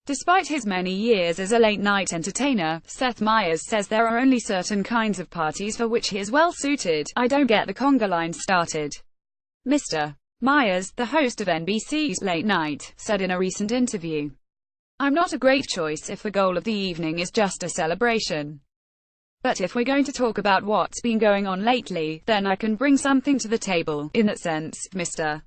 Despite his many years as a late-night entertainer, Seth Meyers says there are only certain kinds of parties for which he is well-suited. "I don't get the conga line started." Mr. Meyers, the host of NBC's Late Night, said in a recent interview, "I'm not a great choice if the goal of the evening is just a celebration. But if we're going to talk about what's been going on lately, then I can bring something to the table." In that sense, Mr.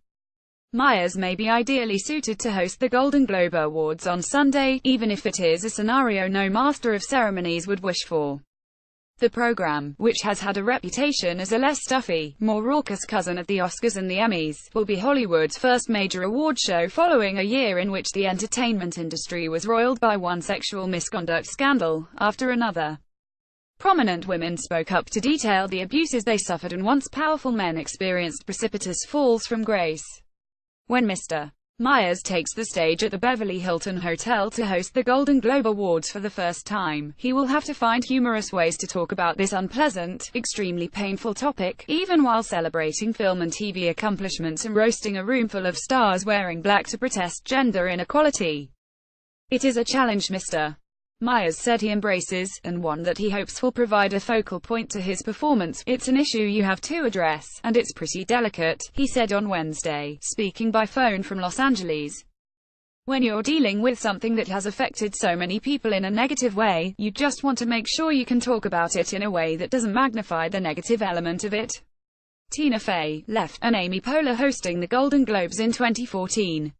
Meyers may be ideally suited to host the Golden Globe Awards on Sunday, even if it is a scenario no master of ceremonies would wish for. The program, which has had a reputation as a less stuffy, more raucous cousin of the Oscars and the Emmys, will be Hollywood's first major award show following a year in which the entertainment industry was roiled by one sexual misconduct scandal after another. Prominent women spoke up to detail the abuses they suffered, and once powerful men experienced precipitous falls from grace. When Mr. Meyers takes the stage at the Beverly Hilton Hotel to host the Golden Globe Awards for the first time, he will have to find humorous ways to talk about this unpleasant, extremely painful topic, even while celebrating film and TV accomplishments and roasting a room full of stars wearing black to protest gender inequality. "It is a challenge Mr. Meyers said he embraces, and one that he hopes will provide a focal point to his performance. It's an issue you have to address, and it's pretty delicate," he said on Wednesday, speaking by phone from Los Angeles. "When you're dealing with something that has affected so many people in a negative way, you just want to make sure you can talk about it in a way that doesn't magnify the negative element of it." Tina Fey left, and Amy Poehler hosting the Golden Globes in 2014.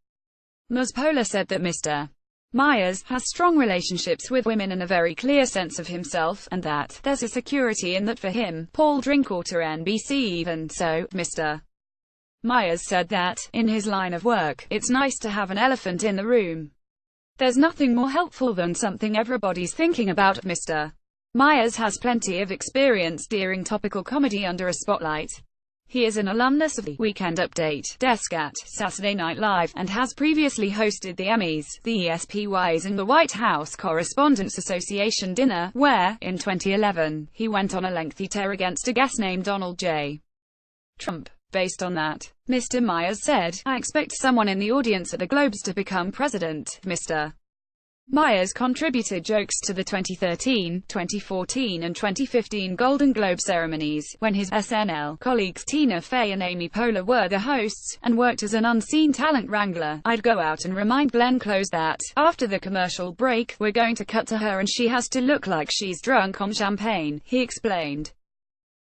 Ms. Poehler said that Mr. Meyers has strong relationships with women and a very clear sense of himself, and that there's a security in that for him. Paul Drinkwater, NBC. Even so, Mr. Meyers said that, in his line of work, it's nice to have an elephant in the room. "There's nothing more helpful than something everybody's thinking about." Mr. Meyers has plenty of experience steering topical comedy under a spotlight. He is an alumnus of the Weekend Update desk at Saturday Night Live, and has previously hosted the Emmys, the ESPYs and the White House Correspondents' Association dinner, where, in 2011, he went on a lengthy tear against a guest named Donald J. Trump. Based on that, Mr. Meyers said, "I expect someone in the audience at the Globes to become president." Mr. Meyers contributed jokes to the 2013, 2014 and 2015 Golden Globe ceremonies, when his SNL colleagues Tina Fey and Amy Poehler were the hosts, and worked as an unseen talent wrangler. "I'd go out and remind Glenn Close that, after the commercial break, we're going to cut to her and she has to look like she's drunk on champagne," he explained.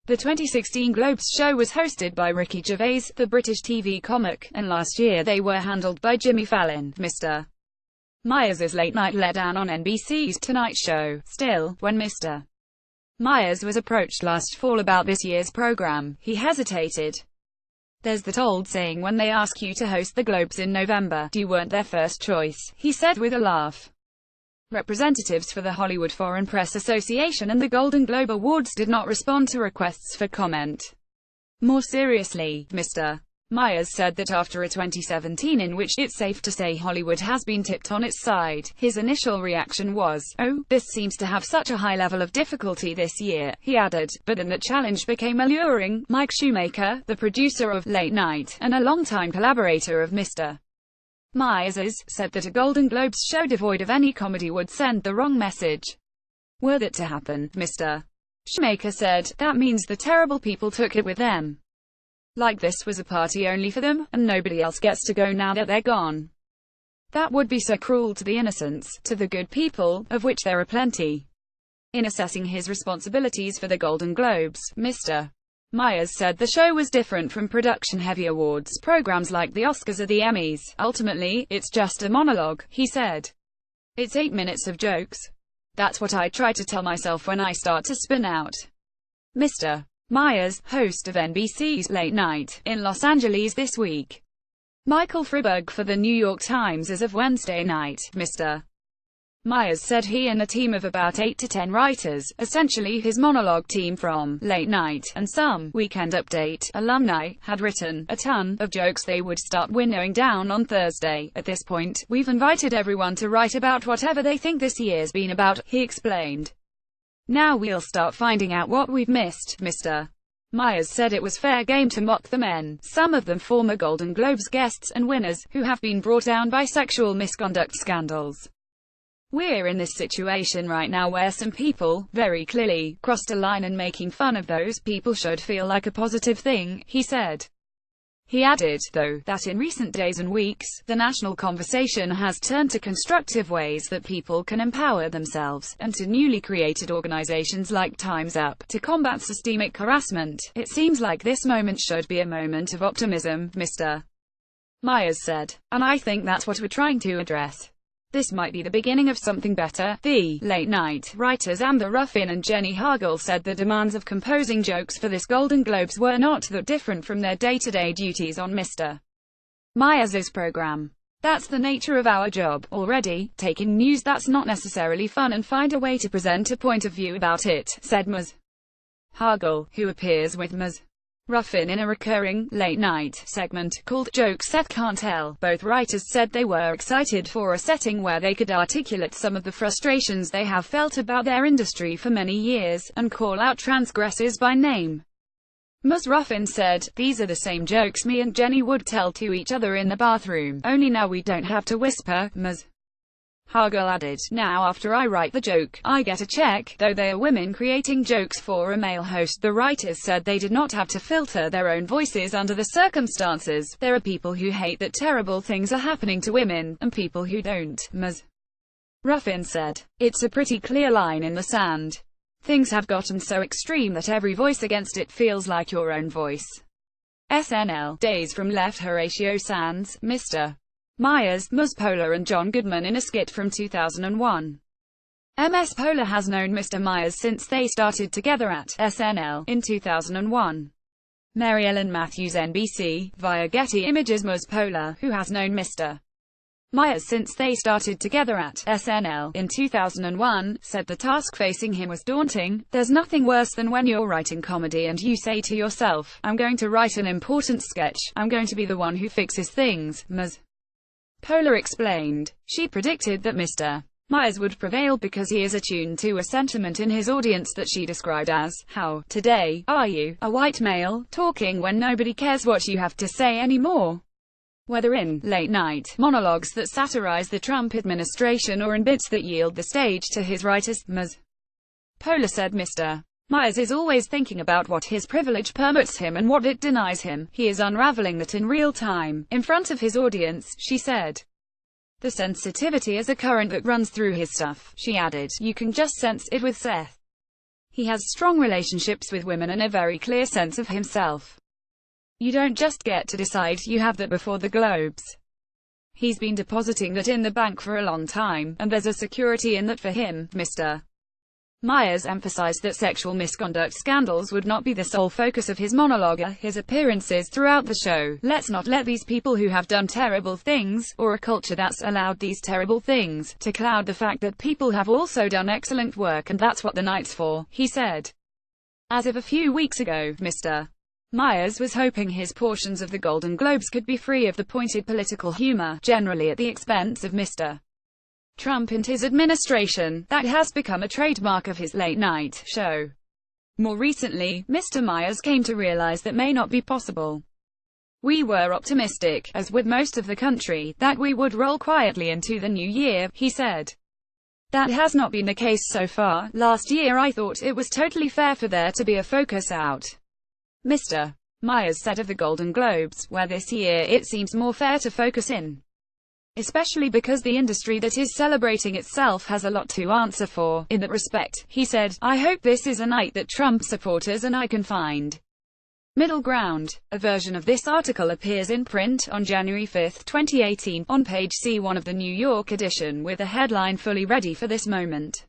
The 2016 Globes show was hosted by Ricky Gervais, the British TV comic, and last year they were handled by Jimmy Fallon. Mr. Meyers' late night let down on NBC's Tonight Show. Still, when Mr. Meyers was approached last fall about this year's program, he hesitated. "There's that old saying when they ask you to host the Globes in November, you weren't their first choice," he said with a laugh. Representatives for the Hollywood Foreign Press Association and the Golden Globe Awards did not respond to requests for comment. More seriously, Mr. Meyers said that after a 2017 in which it's safe to say Hollywood has been tipped on its side, his initial reaction was, "Oh, this seems to have such a high level of difficulty this year," he added, but then the challenge became alluring. Mike Shoemaker, the producer of Late Night, and a longtime collaborator of Mr. Meyers, said that a Golden Globes show devoid of any comedy would send the wrong message. "Were that to happen," Mr. Shoemaker said, "that means the terrible people took it with them. Like this was a party only for them, and nobody else gets to go now that they're gone. That would be so cruel to the innocents, to the good people, of which there are plenty." In assessing his responsibilities for the Golden Globes, Mr. Meyers said the show was different from production-heavy awards programs like the Oscars or the Emmys. "Ultimately, it's just a monologue," he said. "It's 8 minutes of jokes. That's what I try to tell myself when I start to spin out." Mr. Meyers, host of NBC's Late Night, in Los Angeles this week. Michael Friberg for The New York Times. As of Wednesday night, Mr. Meyers said he and a team of about 8 to 10 writers, essentially his monologue team from Late Night, and some Weekend Update alumni, had written a ton of jokes they would start winnowing down on Thursday. "At this point, we've invited everyone to write about whatever they think this year's been about," he explained. "Now we'll start finding out what we've missed." Mr. Meyers said it was fair game to mock the men, some of them former Golden Globes guests and winners, who have been brought down by sexual misconduct scandals. We're in this situation right now where some people, very clearly, crossed a line, and making fun of those people should feel like a positive thing, he said. He added, though, that in recent days and weeks, the national conversation has turned to constructive ways that people can empower themselves, and to newly created organizations like Time's Up, to combat systemic harassment. It seems like this moment should be a moment of optimism, Mr. Meyers said. And I think that's what we're trying to address. This might be the beginning of something better. The late-night writers Amber Ruffin and Jenny Hargel said the demands of composing jokes for this Golden Globes were not that different from their day-to-day duties on Mr. Meyers' program. That's the nature of our job, already, taking news that's not necessarily fun and find a way to present a point of view about it, said Ms. Hargel, who appears with Ms. Ruffin in a recurring, late-night segment called Jokes Seth Can't Tell. Both writers said they were excited for a setting where they could articulate some of the frustrations they have felt about their industry for many years, and call out transgressors by name. Ms. Ruffin said, "These are the same jokes me and Jenny would tell to each other in the bathroom, only now we don't have to whisper." Ms. Hargel added, "Now after I write the joke, I get a check." Though they are women creating jokes for a male host, the writers said they did not have to filter their own voices under the circumstances. There are people who hate that terrible things are happening to women, and people who don't, Ms. Ruffin said. It's a pretty clear line in the sand. Things have gotten so extreme that every voice against it feels like your own voice. SNL, Days from Left Horatio Sanz, Mr. Meyers, Ms. Poehler and John Goodman in a skit from 2001. Ms. Poehler has known Mr. Meyers since they started together at SNL in 2001. Mary Ellen Matthews, NBC, via Getty Images. Ms. Poehler, who has known Mr. Meyers since they started together at SNL in 2001, said the task facing him was daunting. There's nothing worse than when you're writing comedy and you say to yourself, I'm going to write an important sketch, I'm going to be the one who fixes things, Ms. Poehler explained. She predicted that Mr. Meyers would prevail because he is attuned to a sentiment in his audience that she described as, "How, today, are you, a white male, talking when nobody cares what you have to say anymore?" Whether in late-night monologues that satirize the Trump administration or in bits that yield the stage to his writers, Ms. Poehler said Mr. Meyers is always thinking about what his privilege permits him and what it denies him. He is unraveling that in real time, in front of his audience, she said. The sensitivity is a current that runs through his stuff, she added. You can just sense it with Seth. He has strong relationships with women and a very clear sense of himself. You don't just get to decide, you have that before the Globes. He's been depositing that in the bank for a long time, and there's a security in that for him. Mr. Meyers emphasized that sexual misconduct scandals would not be the sole focus of his monologue or his appearances throughout the show. Let's not let these people who have done terrible things, or a culture that's allowed these terrible things, to cloud the fact that people have also done excellent work, and that's what the night's for, he said. As of a few weeks ago, Mr. Meyers was hoping his portions of the Golden Globes could be free of the pointed political humor, generally at the expense of Mr. Trump and his administration, that has become a trademark of his late-night show. More recently, Mr. Meyers came to realize that may not be possible. We were optimistic, as with most of the country, that we would roll quietly into the new year, he said. That has not been the case so far. Last year I thought it was totally fair for there to be a focus out. Mr. Meyers said of the Golden Globes, where this year it seems more fair to focus in. Especially because the industry that is celebrating itself has a lot to answer for. In that respect, he said, I hope this is a night that Trump supporters and I can find middle ground. A version of this article appears in print on January 5, 2018, on page C1 of the New York edition with a headline fully ready for this moment.